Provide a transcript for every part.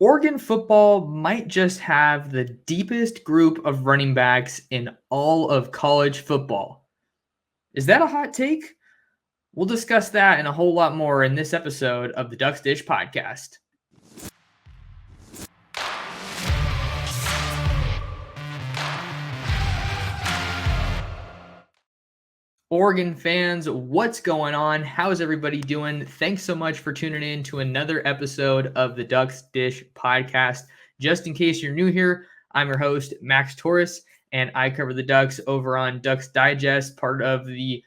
Oregon football might just have the deepest group of running backs in all of college football. Is that a hot take? We'll discuss that and a whole lot more in this episode of the Ducks Dish podcast. Oregon fans, what's going on? How's everybody doing? Thanks so much for tuning in to another episode of the Ducks Dish podcast. Just in case you're new here, I'm your host, Max Torres, and I cover the Ducks over on Ducks Digest, part of the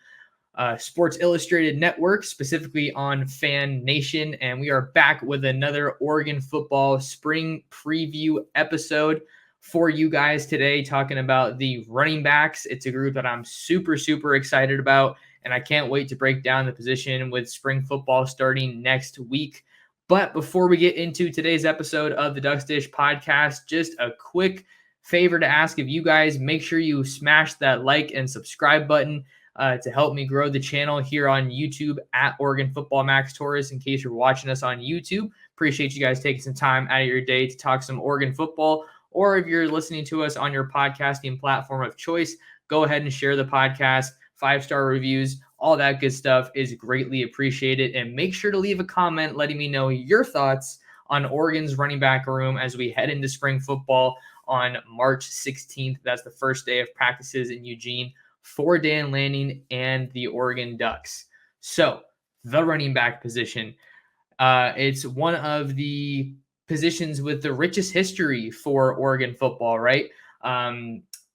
Sports Illustrated Network, specifically on Fan Nation. And we are back with another Oregon football spring preview episode for you guys today, talking about the running backs. It's a group that I'm super, super excited about, and I can't wait to break down the position with spring football starting next week. But before we get into today's episode of the Ducks Dish podcast, just a quick favor to ask of you guys. Make sure you smash that like and subscribe button to help me grow the channel here on YouTube at Oregon Football Max Torres. In case you're watching us on YouTube, appreciate you guys taking some time out of your day to talk some Oregon football. Or if you're listening to us on your podcasting platform of choice, go ahead and share the podcast. 5-star reviews, all that good stuff is greatly appreciated. And make sure to leave a comment letting me know your thoughts on Oregon's running back room as we head into spring football on March 16th. That's the first day of practices in Eugene for Dan Lanning and the Oregon Ducks. So the running back position, it's one of the positions with the richest history for Oregon football, right?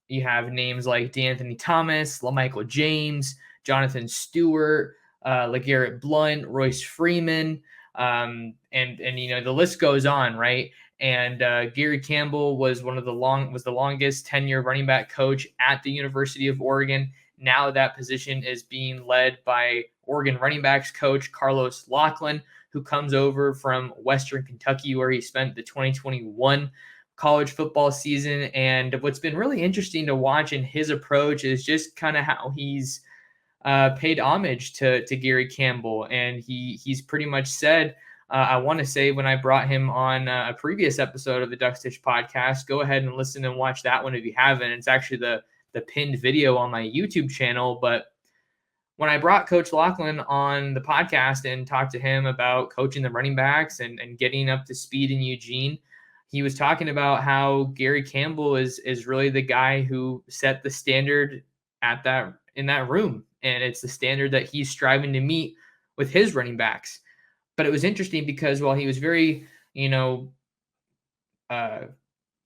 You have names like D'Anthony Thomas, LaMichael James, Jonathan Stewart, LeGarrette Blount, Royce Freeman, and you know the list goes on, right? And Gary Campbell was the longest tenure running back coach at the University of Oregon. Now that position is being led by Oregon running backs coach Carlos Lachlan, who comes over from Western Kentucky, where he spent the 2021 college football season. And what's been really interesting to watch in his approach is just kind of how he's paid homage to Gary Campbell. And he's pretty much said, I want to say when I brought him on a previous episode of the Ducks Dish podcast, go ahead and listen and watch that one if you haven't. It's actually the pinned video on my YouTube channel. But when I brought Coach Lachlan on the podcast and talked to him about coaching the running backs and getting up to speed in Eugene, he was talking about how Gary Campbell is really the guy who set the standard in that room. And it's the standard that he's striving to meet with his running backs. But it was interesting because while he was very,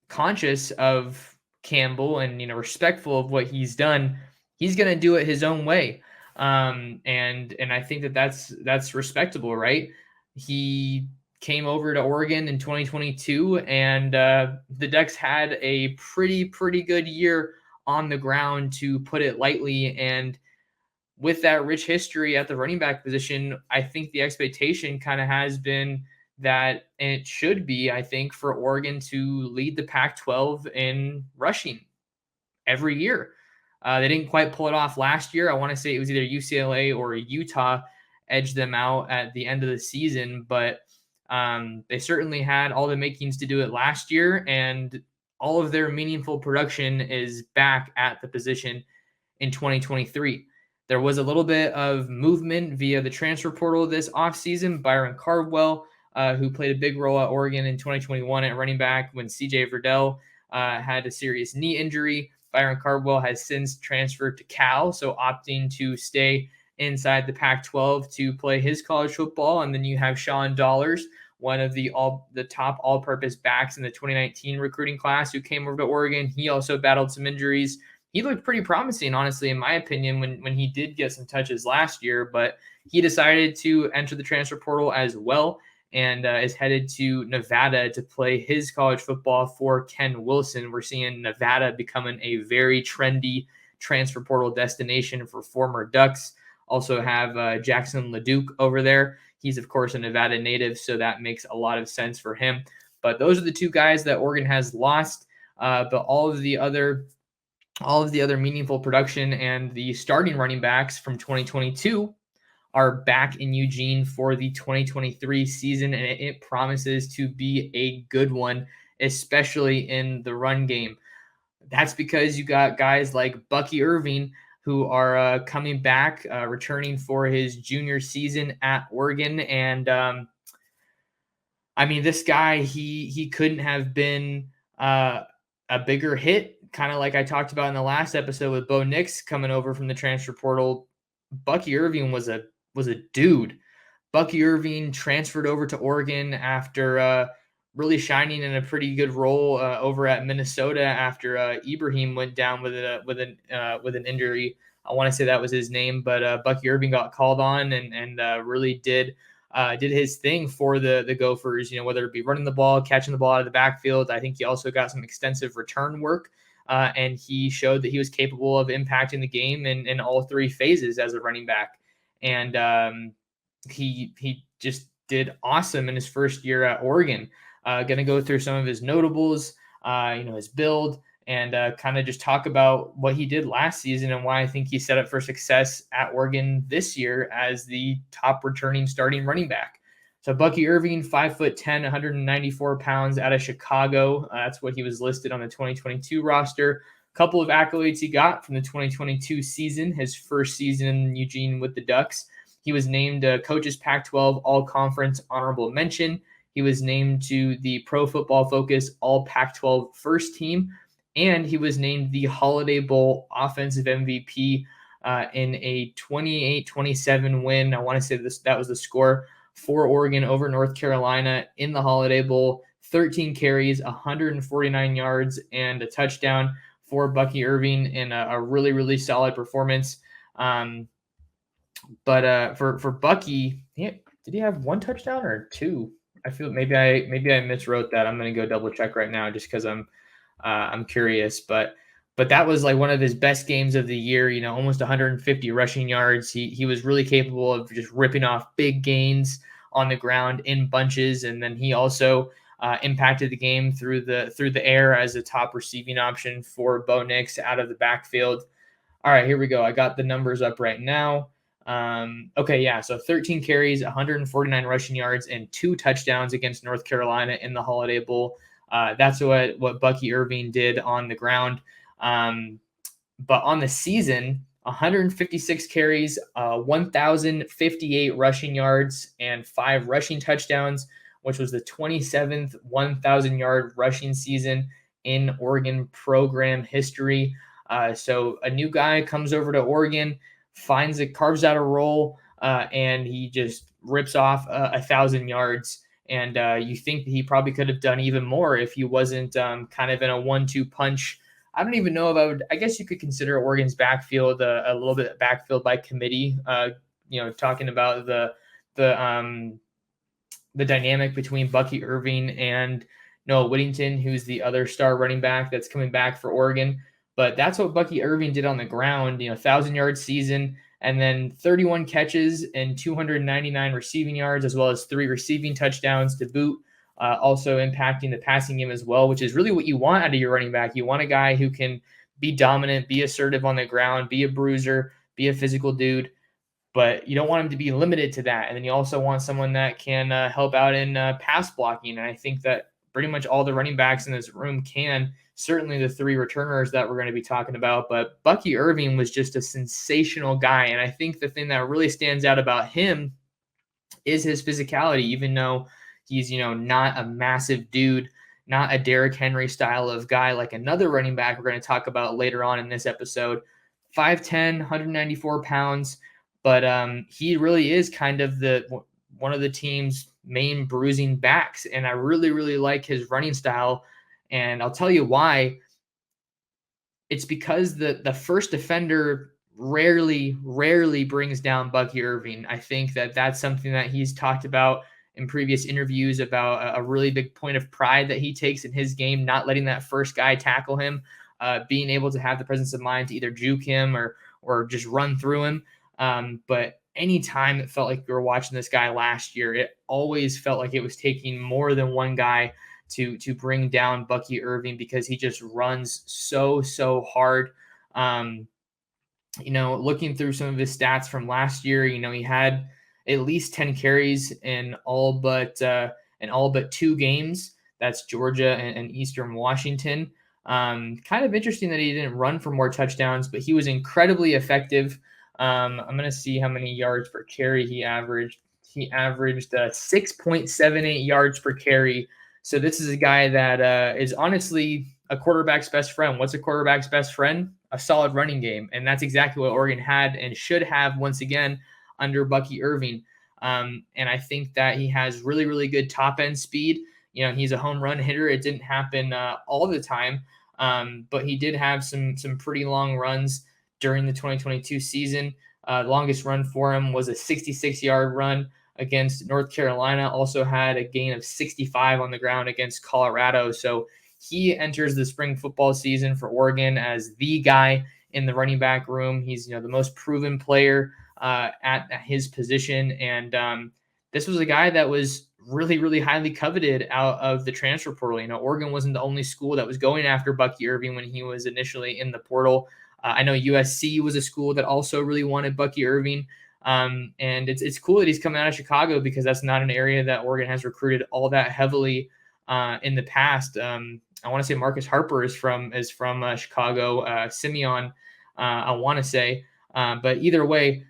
conscious of Campbell and, respectful of what he's done, he's going to do it his own way. And I think that's respectable, right? He came over to Oregon in 2022, and the Ducks had a pretty good year on the ground, to put it lightly. And with that rich history at the running back position, I think the expectation kind of has been that, and it should be, I think, for Oregon to lead the Pac-12 in rushing every year. They didn't quite pull it off last year. I want to say it was either UCLA or Utah edged them out at the end of the season, but they certainly had all the makings to do it last year, and all of their meaningful production is back at the position in 2023. There was a little bit of movement via the transfer portal this offseason. Byron Cardwell, who played a big role at Oregon in 2021 at running back when CJ Verdell had a serious knee injury. Byron Cardwell has since transferred to Cal, so opting to stay inside the Pac-12 to play his college football. And then you have Sean Dollars, one of the top all-purpose backs in the 2019 recruiting class, who came over to Oregon. He also battled some injuries. He looked pretty promising, honestly, in my opinion, when he did get some touches last year, but he decided to enter the transfer portal as well, and is headed to Nevada to play his college football for Ken Wilson. We're seeing Nevada becoming a very trendy transfer portal destination for former Ducks. Also have Jackson LeDuc over there. He's, of course, a Nevada native, so that makes a lot of sense for him. But those are the two guys that Oregon has lost. But all of the other meaningful production and the starting running backs from 2022 are back in Eugene for the 2023 season, and it promises to be a good one, especially in the run game. That's because you got guys like Bucky Irving who are coming back, returning for his junior season at Oregon. And I mean, this guy, he couldn't have been a bigger hit, kind of like I talked about in the last episode with Bo Nix coming over from the transfer portal. Bucky Irving was a dude. Bucky Irving transferred over to Oregon after really shining in a pretty good role over at Minnesota after Ibrahim went down with an injury. I want to say that was his name, but Bucky Irving got called on and really did his thing for the Gophers. You know, whether it be running the ball, catching the ball out of the backfield. I think he also got some extensive return work. And he showed that he was capable of impacting the game in all three phases as a running back. And he just did awesome in his first year at Oregon. Going to go through some of his notables, his build, and kind of just talk about what he did last season and why I think he's set up for success at Oregon this year as the top returning starting running back. So Bucky Irving, 5'10", 194 pounds, out of Chicago. That's what he was listed on the 2022 roster. A couple of accolades he got from the 2022 season, his first season in Eugene with the Ducks. He was named Coach's Pac-12 All-Conference Honorable Mention. He was named to the Pro Football Focus All Pac-12 First Team, and he was named the Holiday Bowl Offensive MVP in a 28-27 win. I want to say that was the score for Oregon over North Carolina in the Holiday Bowl. 13 carries, 149 yards, and a touchdown for Bucky Irving in a really, really solid performance. But for Bucky, did he have one touchdown or two? I feel maybe I miswrote that. I'm going to go double check right now just because I'm curious. But that was like one of his best games of the year. You know, almost 150 rushing yards. He was really capable of just ripping off big gains on the ground in bunches, and then he also impacted the game through the air as a top receiving option for Bo Nix out of the backfield. All right, here we go. I got the numbers up right now. Okay, yeah. So 13 carries, 149 rushing yards, and 2 touchdowns against North Carolina in the Holiday Bowl. That's what Bucky Irving did on the ground. But on the season, 156 carries, 1,058 rushing yards, and 5 rushing touchdowns, which was the 27th 1,000-yard rushing season in Oregon program history. So a new guy comes over to Oregon, carves out a role, and he just rips off 1,000 yards. And you think that he probably could have done even more if he wasn't kind of in a 1-2 punch. I don't even know if I guess you could consider Oregon's backfield a little bit backfield by committee. Talking about the dynamic between Bucky Irving and Noah Whittington, who's the other star running back that's coming back for Oregon. But that's what Bucky Irving did on the ground, 1,000-yard season, and then 31 catches and 299 receiving yards, as well as 3 receiving touchdowns to boot, also impacting the passing game as well, which is really what you want out of your running back. You want a guy who can be dominant, be assertive on the ground, be a bruiser, be a physical dude, but you don't want him to be limited to that. And then you also want someone that can help out in pass blocking. And I think that pretty much all the running backs in this room can. Certainly the 3 returners that we're going to be talking about, but Bucky Irving was just a sensational guy. And I think the thing that really stands out about him is his physicality, even though he's, not a massive dude, not a Derrick Henry style of guy like another running back we're going to talk about later on in this episode. 5'10", 194 pounds, but he really is kind of one of the team's main bruising backs. And I really, really like his running style. And I'll tell you why. It's because the first defender rarely brings down Bucky Irving. I think that's something that he's talked about in previous interviews about a really big point of pride that he takes in his game, not letting that first guy tackle him, being able to have the presence of mind to either juke him or just run through him. But anytime it felt like we were watching this guy last year, it always felt like it was taking more than one guy to bring down Bucky Irving because he just runs so hard. looking through some of his stats from last year, he had at least 10 carries in all but 2 games. That's Georgia and Eastern Washington. Kind of interesting that he didn't run for more touchdowns, but he was incredibly effective. I'm going to see how many yards per carry he averaged. He averaged 6.78 yards per carry. So this is a guy that is honestly a quarterback's best friend. What's a quarterback's best friend? A solid running game. And that's exactly what Oregon had and should have once again under Bucky Irving. And I think that he has really, really good top end speed. He's a home run hitter. It didn't happen all the time, but he did have some pretty long runs during the 2022 season. Longest run for him was a 66-yard run against North Carolina. Also had a gain of 65 on the ground against Colorado. So he enters the spring football season for Oregon as the guy in the running back room. He's the most proven player at his position, and this was a guy that was really, really highly coveted out of the transfer portal. Oregon wasn't the only school that was going after Bucky Irving when he was initially in the portal. I know USC was a school that also really wanted Bucky Irving. And it's cool that he's coming out of Chicago because that's not an area that Oregon has recruited all that heavily in the past. I want to say Marcus Harper is from Chicago. Simeon, I want to say, but either way,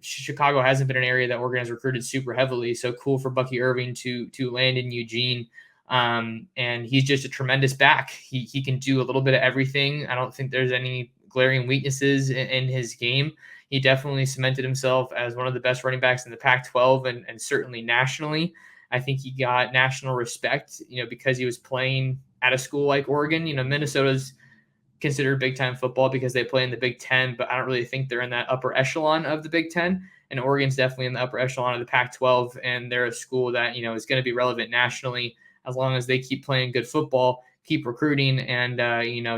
Chicago hasn't been an area that Oregon has recruited super heavily. So cool for Bucky Irving to land in Eugene. And he's just a tremendous back. He can do a little bit of everything. I don't think there's any glaring weaknesses in his game. He definitely cemented himself as one of the best running backs in the Pac-12 and certainly nationally. I think he got national respect, because he was playing at a school like Oregon. Minnesota's considered big time football because they play in the Big Ten, but I don't really think they're in that upper echelon of the Big Ten. And Oregon's definitely in the upper echelon of the Pac-12, and they're a school that is going to be relevant nationally as long as they keep playing good football, keep recruiting, and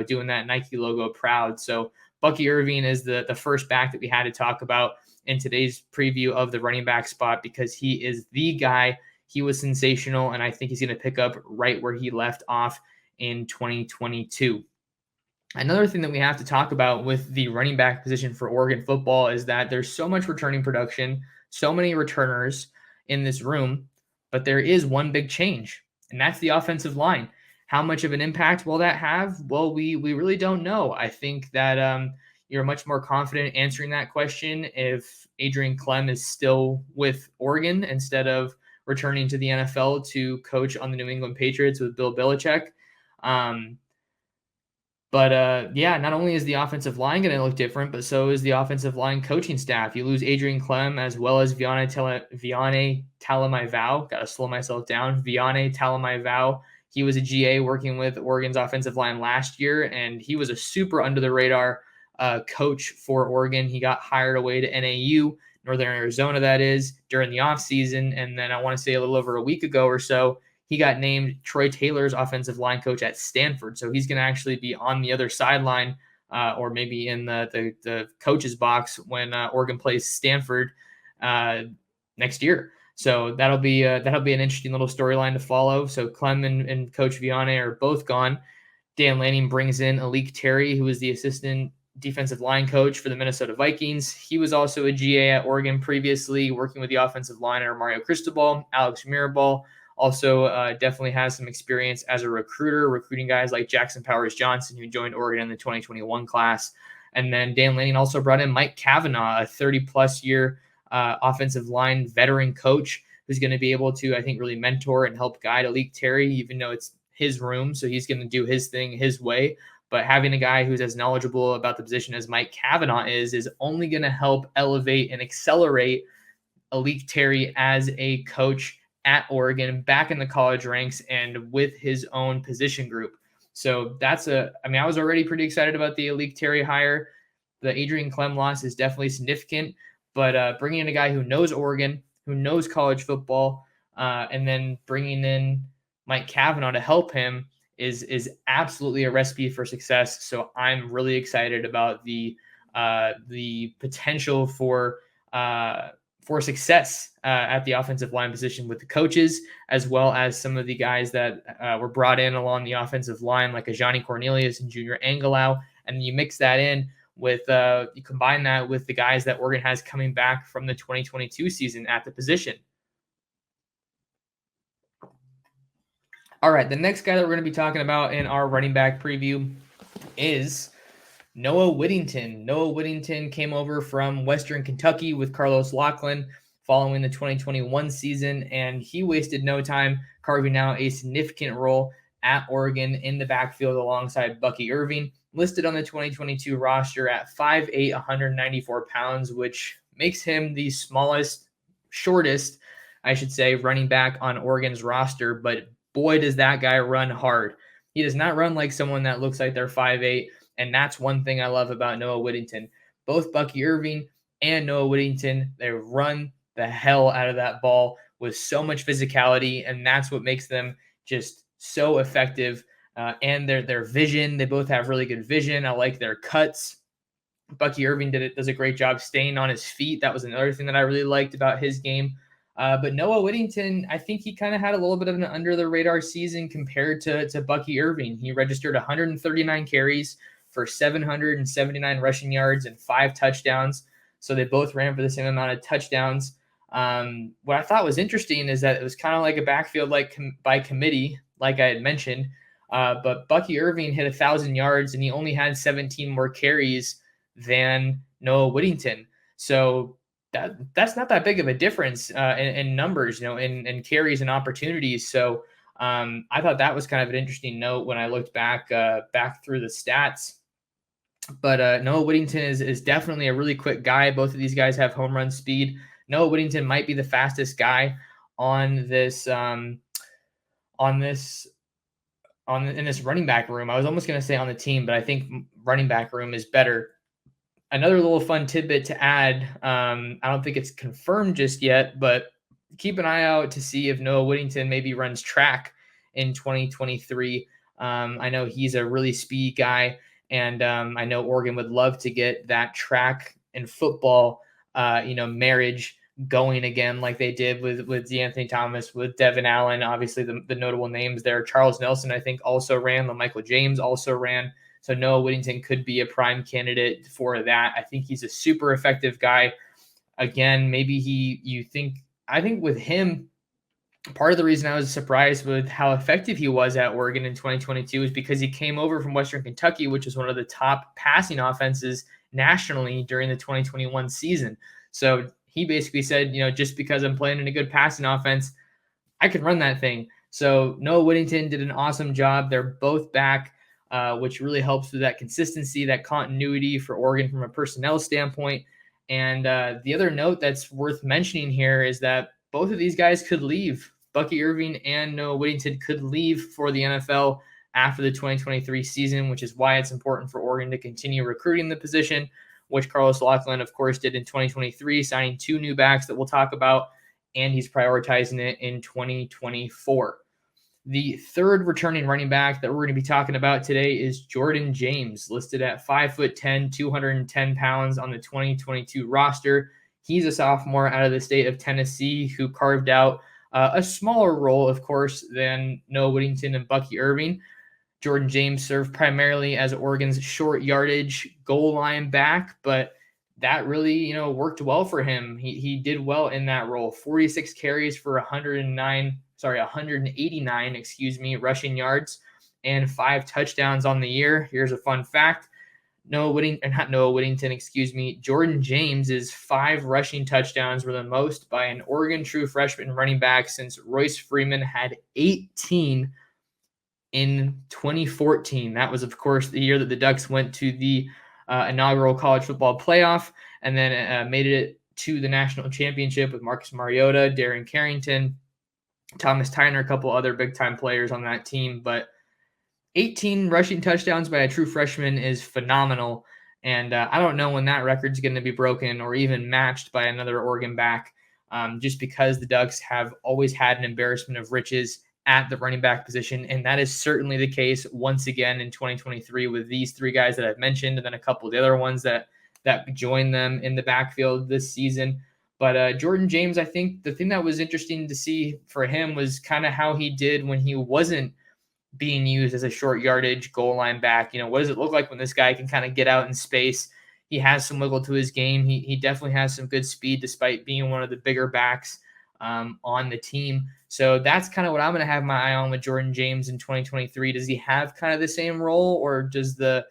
doing that Nike logo proud. So Bucky Irving is the first back that we had to talk about in today's preview of the running back spot because he is the guy. He was sensational, and I think he's going to pick up right where he left off in 2022. Another thing that we have to talk about with the running back position for Oregon football is that there's so much returning production, so many returners in this room, but there is one big change, and that's the offensive line. How much of an impact will that have? Well, we really don't know. I think that you're much more confident answering that question if Adrian Clem is still with Oregon instead of returning to the NFL to coach on the New England Patriots with Bill Belichick. But not only is the offensive line going to look different, but so is the offensive line coaching staff. You lose Adrian Clem as well as Vianney Talamaiva. Got to slow myself down. Vianney Talamaiva. He was a GA working with Oregon's offensive line last year, and he was a super under-the-radar coach for Oregon. He got hired away to NAU, Northern Arizona, that is, during the offseason. And then I want to say a little over a week ago or so, he got named Troy Taylor's offensive line coach at Stanford. So he's going to actually be on the other sideline or maybe in the coach's box when Oregon plays Stanford next year. So that'll be an interesting little storyline to follow. So Clem and Coach Vianney are both gone. Dan Lanning brings in Alik Terry, who is the assistant defensive line coach for the Minnesota Vikings. He was also a GA at Oregon previously, working with the offensive liner Mario Cristobal, Alex Mirabal. Also definitely has some experience as a recruiter, recruiting guys like Jackson Powers Johnson, who joined Oregon in the 2021 class. And then Dan Lanning also brought in Mike Cavanaugh, a 30-plus year offensive line veteran coach who's going to be able to, I think, really mentor and help guide Alik Terry, even though it's his room. So he's going to do his thing his way. But having a guy who's as knowledgeable about the position as Mike Cavanaugh is only going to help elevate and accelerate Alik Terry as a coach at Oregon, back in the college ranks and with his own position group. So I was already pretty excited about the Alik Terry hire. The Adrian Clem loss is definitely significant, but bringing in a guy who knows Oregon, who knows college football, and then bringing in Mike Cavanaugh to help him is absolutely a recipe for success. So I'm really excited about the potential for success at the offensive line position with the coaches, as well as some of the guys that were brought in along the offensive line, like a Johnny Cornelius and Junior Angelau. And you mix that in with you combine that with the guys that Oregon has coming back from the 2022 season at the position. All right, the next guy that we're going to be talking about in our running back preview is Noah Whittington. Noah Whittington came over from Western Kentucky with Carlos Lachlan following the 2021 season, and he wasted no time carving out a significant role at Oregon in the backfield alongside Bucky Irving, listed on the 2022 roster at 5'8", 194 pounds, which makes him the shortest, I should say, running back on Oregon's roster. But boy, does that guy run hard. He does not run like someone that looks like they're 5'8", and that's one thing I love about Noah Whittington. Both Bucky Irving and Noah Whittington, they run the hell out of that ball with so much physicality, and that's what makes them just so effective. And their vision, they both have really good vision. I like their cuts. Bucky Irving does a great job staying on his feet. That was another thing that I really liked about his game. But Noah Whittington, I think he kind of had a little bit of an under-the-radar season compared to Bucky Irving. He registered 139 carries for 779 rushing yards and 5 touchdowns. So they both ran for the same amount of touchdowns. What I thought was interesting is that it was kind of like a backfield by committee, like I had mentioned. But Bucky Irving hit 1,000 yards, and he only had 17 more carries than Noah Whittington. So that's not that big of a difference in numbers, in carries and opportunities. So I thought that was kind of an interesting note when I looked back through the stats. But Noah Whittington is definitely a really quick guy. Both of these guys have home run speed. Noah Whittington might be the fastest guy in this running back room. I was almost going to say on the team, but I think running back room is better. Another little fun tidbit to add. I don't think it's confirmed just yet, but keep an eye out to see if Noah Whittington maybe runs track in 2023. I know he's a really speedy guy, and I know Oregon would love to get that track and football, marriage going again, like they did with D'Anthony Thomas, with Devin Allen. Obviously, the notable names there. Charles Nelson, I think, also ran. LaMichael James also ran. So Noah Whittington could be a prime candidate for that. I think he's a super effective guy. Again, I think with him, part of the reason I was surprised with how effective he was at Oregon in 2022 is because he came over from Western Kentucky, which is one of the top passing offenses nationally during the 2021 season. So he basically said, just because I'm playing in a good passing offense, I can run that thing. So Noah Whittington did an awesome job. They're both back, which really helps with that consistency, that continuity for Oregon from a personnel standpoint. And the other note that's worth mentioning here is that both of these guys could leave. Bucky Irving and Noah Whittington could leave for the NFL after the 2023 season, which is why it's important for Oregon to continue recruiting the position, which Carlos Lachlan, of course, did in 2023, signing 2 new backs that we'll talk about, and he's prioritizing it in 2024. The third returning running back that we're going to be talking about today is Jordan James, listed at 5'10", 210 pounds on the 2022 roster. He's a sophomore out of the state of Tennessee who carved out a smaller role, of course, than Noah Whittington and Bucky Irving. Jordan James served primarily as Oregon's short yardage goal line back, but that really, worked well for him. He did well in that role. 46 carries for 189, rushing yards and 5 touchdowns on the year. Here's a fun fact. Jordan James's 5 rushing touchdowns were the most by an Oregon true freshman running back since Royce Freeman had 18 in 2014. That was, of course, the year that the Ducks went to the inaugural college football playoff and then made it to the national championship with Marcus Mariota, Darren Carrington, Thomas Tyner, a couple other big-time players on that team. But 18 rushing touchdowns by a true freshman is phenomenal. And I don't know when that record's going to be broken or even matched by another Oregon back, just because the Ducks have always had an embarrassment of riches at the running back position. And that is certainly the case once again in 2023 with these 3 guys that I've mentioned, and then a couple of the other ones that joined them in the backfield this season. But Jordan James, I think the thing that was interesting to see for him was kind of how he did when he wasn't being used as a short yardage goal line back. What does it look like when this guy can kind of get out in space he has some wiggle to his game. He definitely has some good speed despite being one of the bigger backs on the team. So that's kind of what I'm going to have my eye on with Jordan James in 2023. Does he have kind of the same role, or does the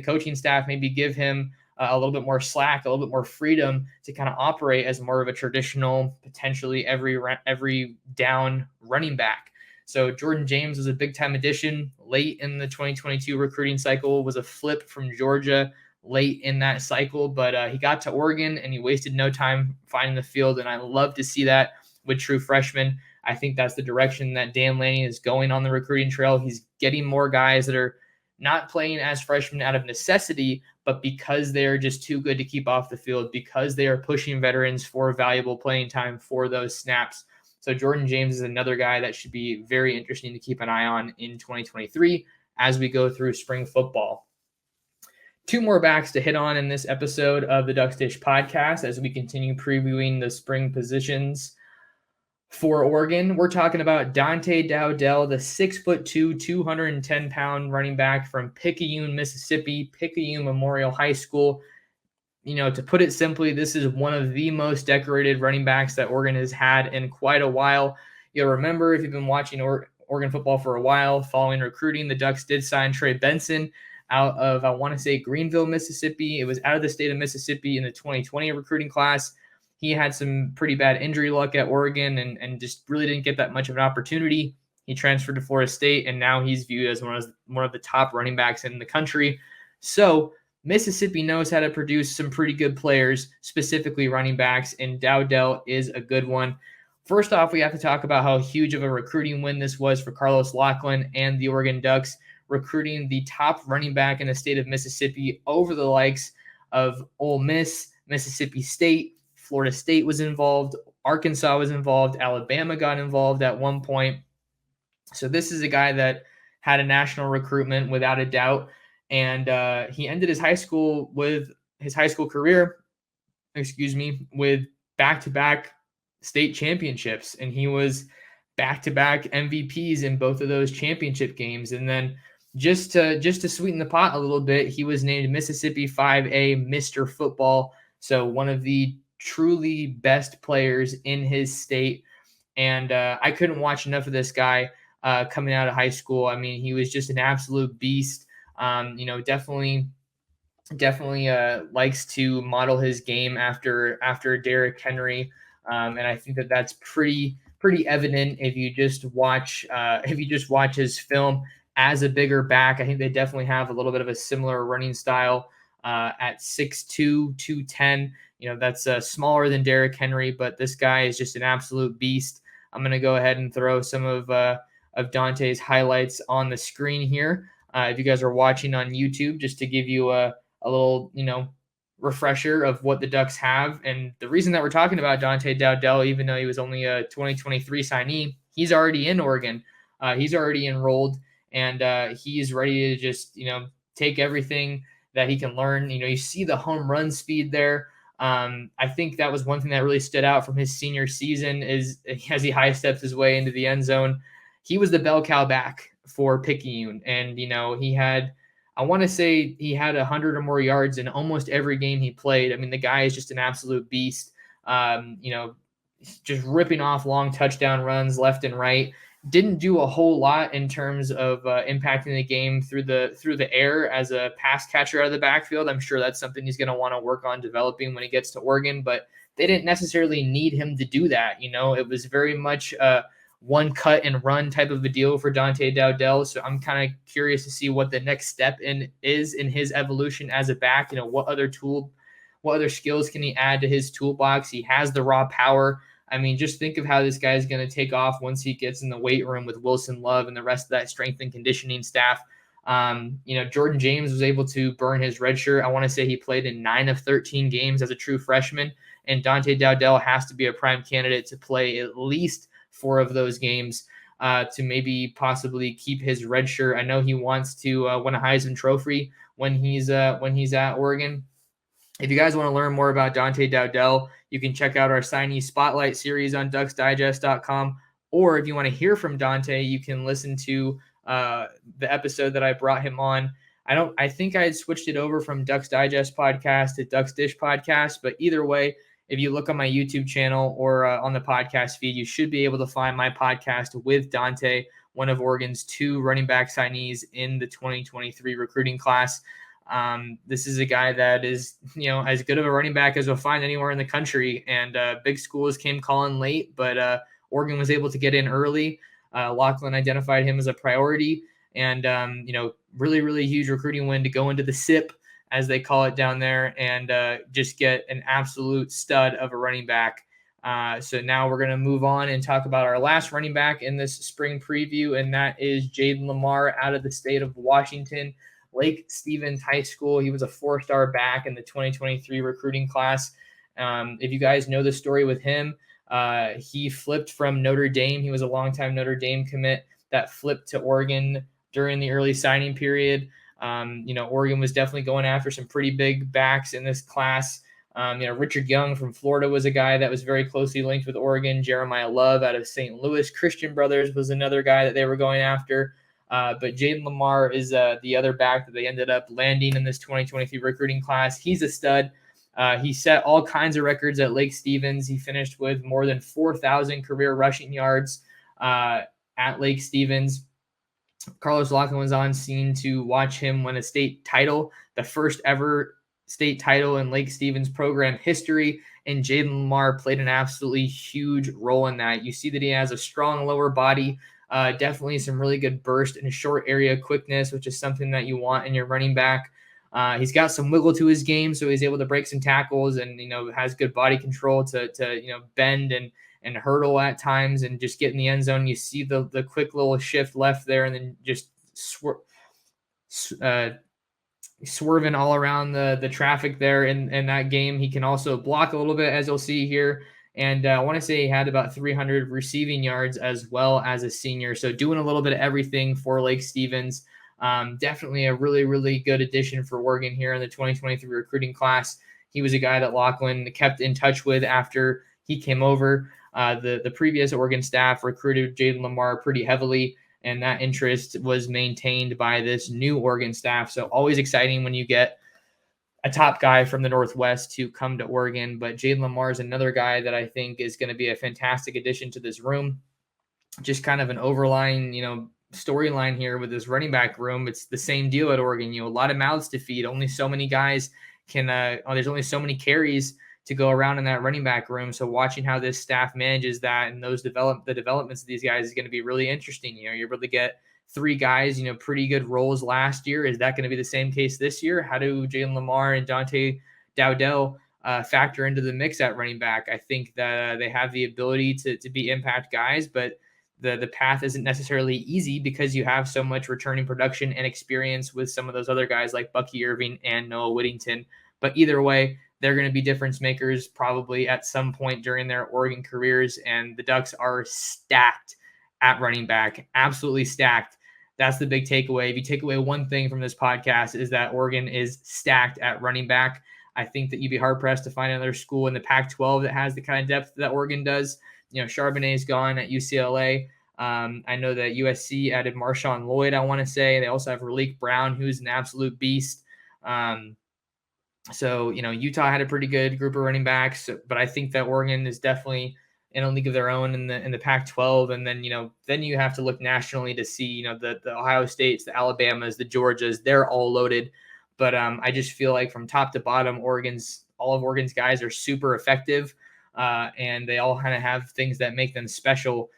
coaching staff maybe give him a little bit more slack, a little bit more freedom to kind of operate as more of a traditional, potentially every down running back? So Jordan James was a big-time addition late in the 2022 recruiting cycle, was a flip from Georgia late in that cycle, but he got to Oregon and he wasted no time finding the field, and I love to see that with true freshmen. I think that's the direction that Dan Lanning is going on the recruiting trail. He's getting more guys that are not playing as freshmen out of necessity, but because they're just too good to keep off the field, because they are pushing veterans for valuable playing time for those snaps. So Jordan James is another guy that should be very interesting to keep an eye on in 2023 as we go through spring football. Two more backs to hit on in this episode of the Ducks Dish podcast as we continue previewing the spring positions for Oregon. We're talking about Dante Dowdell, the 6'2", 210-pound running back from Picayune, Mississippi, Picayune Memorial High School. To put it simply, this is one of the most decorated running backs that Oregon has had in quite a while. You'll remember, if you've been watching Oregon football for a while, following recruiting, the Ducks did sign Trey Benson out of, I want to say, Greenville, Mississippi. It was out of the state of Mississippi in the 2020 recruiting class. He had some pretty bad injury luck at Oregon and just really didn't get that much of an opportunity. He transferred to Florida State, and now he's viewed as one of the top running backs in the country. So Mississippi knows how to produce some pretty good players, specifically running backs, and Dowdell is a good one. First off, we have to talk about how huge of a recruiting win this was for Carlos Lachlan and the Oregon Ducks, recruiting the top running back in the state of Mississippi over the likes of Ole Miss, Mississippi State. Florida State was involved. Arkansas was involved. Alabama got involved at one point. So this is a guy that had a national recruitment without a doubt. And he ended his high school career, with back-to-back state championships. And he was back-to-back MVPs in both of those championship games. And then just to sweeten the pot a little bit, he was named Mississippi 5A Mr. Football. So one of the truly best players in his state. And I couldn't watch enough of this guy coming out of high school. I mean, he was just an absolute beast. Definitely likes to model his game after Derrick Henry. And I think that's pretty evident if you just watch his film as a bigger back. I think they definitely have a little bit of a similar running style at 6'2", 210. That's smaller than Derrick Henry, but this guy is just an absolute beast. I'm going to go ahead and throw some of Dante's highlights on the screen here. If you guys are watching on YouTube, just to give you a little, refresher of what the Ducks have. And the reason that we're talking about Dante Dowdell, even though he was only a 2023 signee, he's already in Oregon. He's already enrolled, and he's ready to just, take everything that he can learn. You see the home run speed there. I think that was one thing that really stood out from his senior season is as he high steps his way into the end zone. He was the bell cow back for Picayune. And, he had, I want to say he had 100 or more yards in almost every game he played. I mean, the guy is just an absolute beast, just ripping off long touchdown runs left and right. Didn't do a whole lot in terms of impacting the game through the air as a pass catcher out of the backfield. I'm sure that's something he's going to want to work on developing when he gets to Oregon, but they didn't necessarily need him to do that. It was very much one cut and run type of a deal for Dante Dowdell. So I'm kind of curious to see what the next step is in his evolution as a back. What other skills can he add to his toolbox? He has the raw power. I mean, just think of how this guy is going to take off once he gets in the weight room with Wilson Love and the rest of that strength and conditioning staff. Jordan James was able to burn his red shirt. I want to say he played in 9 of 13 games as a true freshman, and Dante Dowdell has to be a prime candidate to play at least 4 of those games to maybe possibly keep his red shirt. I know he wants to win a Heisman Trophy when he's at Oregon. If you guys want to learn more about Dante Dowdell, you can check out our signee spotlight series on ducksdigest.com. Or if you want to hear from Dante, you can listen to the episode that I brought him on. I think I had switched it over from Ducks Digest podcast to Ducks Dish podcast, but either way, if you look on my YouTube channel or on the podcast feed, you should be able to find my podcast with Dante, one of Oregon's 2 running back signees in the 2023 recruiting class. This is a guy that is, as good of a running back as we'll find anywhere in the country. And big schools came calling late, but Oregon was able to get in early. Lachlan identified him as a priority, and really, really huge recruiting win to go into the SIP, as they call it down there, and just get an absolute stud of a running back. So now we're going to move on and talk about our last running back in this spring preview, and that is Jaden Lamar out of the state of Washington, Lake Stevens High School. He was a 4-star back in the 2023 recruiting class. If you guys know the story with him, he flipped from Notre Dame. He was a longtime Notre Dame commit that flipped to Oregon during the early signing period. Oregon was definitely going after some pretty big backs in this class. Richard Young from Florida was a guy that was very closely linked with Oregon. Jeremiah Love out of St. Louis Christian Brothers was another guy that they were going after. But Jaden Lamar is the other back that they ended up landing in this 2023 recruiting class. He's a stud. He set all kinds of records at Lake Stevens. He finished with more than 4,000 career rushing yards at Lake Stevens. Carlos Lachlan was on scene to watch him win a state title, the first ever state title in Lake Stevens program history, and Jaden Lamar played an absolutely huge role in that. You see that he has a strong lower body, definitely some really good burst and short area quickness, which is something that you want in your running back. He's got some wiggle to his game, so he's able to break some tackles and, has good body control to bend and hurdle at times and just get in the end zone. You see the quick little shift left there and then just swerving all around the traffic there in that game. He can also block a little bit, as you'll see here. And I want to say he had about 300 receiving yards as well as a senior. So doing a little bit of everything for Lake Stevens. Definitely a really, really good addition for Oregon here in the 2023 recruiting class. He was a guy that Lachlan kept in touch with after he came over. The previous Oregon staff recruited Jaden Lamar pretty heavily, and that interest was maintained by this new Oregon staff. So always exciting when you get a top guy from the Northwest to come to Oregon. But Jaden Lamar is another guy that I think is going to be a fantastic addition to this room. Just kind of an overlying, storyline here with this running back room. It's the same deal at Oregon. A lot of mouths to feed. Only so many guys can. There's only so many carries to go around in that running back room. So watching how this staff manages that and the developments of these guys is going to be really interesting. You're able to get 3 guys, pretty good roles last year. Is that going to be the same case this year? How do Jaden Lamar and Dante Dowdell factor into the mix at running back? I think that they have the ability to be impact guys, but the path isn't necessarily easy because you have so much returning production and experience with some of those other guys like Bucky Irving and Noah Whittington. But either way, they're going to be difference makers probably at some point during their Oregon careers, and the Ducks are stacked at running back, absolutely stacked. That's the big takeaway. If you take away one thing from this podcast, is that Oregon is stacked at running back. I think that you'd be hard-pressed to find another school in the Pac-12 that has the kind of depth that Oregon does. Charbonnet's gone at UCLA. I know that USC added Marshawn Lloyd, I want to say. They also have Raleek Brown, who's an absolute beast. So, Utah had a pretty good group of running backs, but I think that Oregon is definitely in a league of their own in the Pac-12. And then, then you have to look nationally to see, the Ohio States, the Alabamas, the Georgias, they're all loaded. But I just feel like from top to bottom, all of Oregon's guys are super effective, and they all kind of have things that make them special.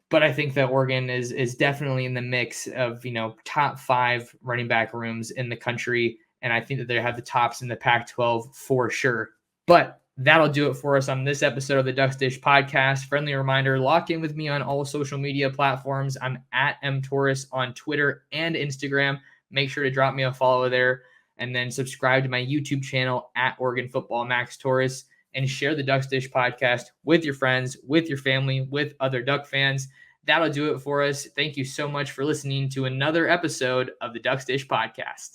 But I think that Oregon is definitely in the mix of, top 5 running back rooms in the country. And I think that they have the tops in the Pac-12 for sure. But that'll do it for us on this episode of the Ducks Dish podcast. Friendly reminder, lock in with me on all social media platforms. I'm at mtorres on Twitter and Instagram. Make sure to drop me a follow there. And then subscribe to my YouTube channel at Oregon Football Max Torres. And share the Ducks Dish podcast with your friends, with your family, with other Duck fans. That'll do it for us. Thank you so much for listening to another episode of the Ducks Dish podcast.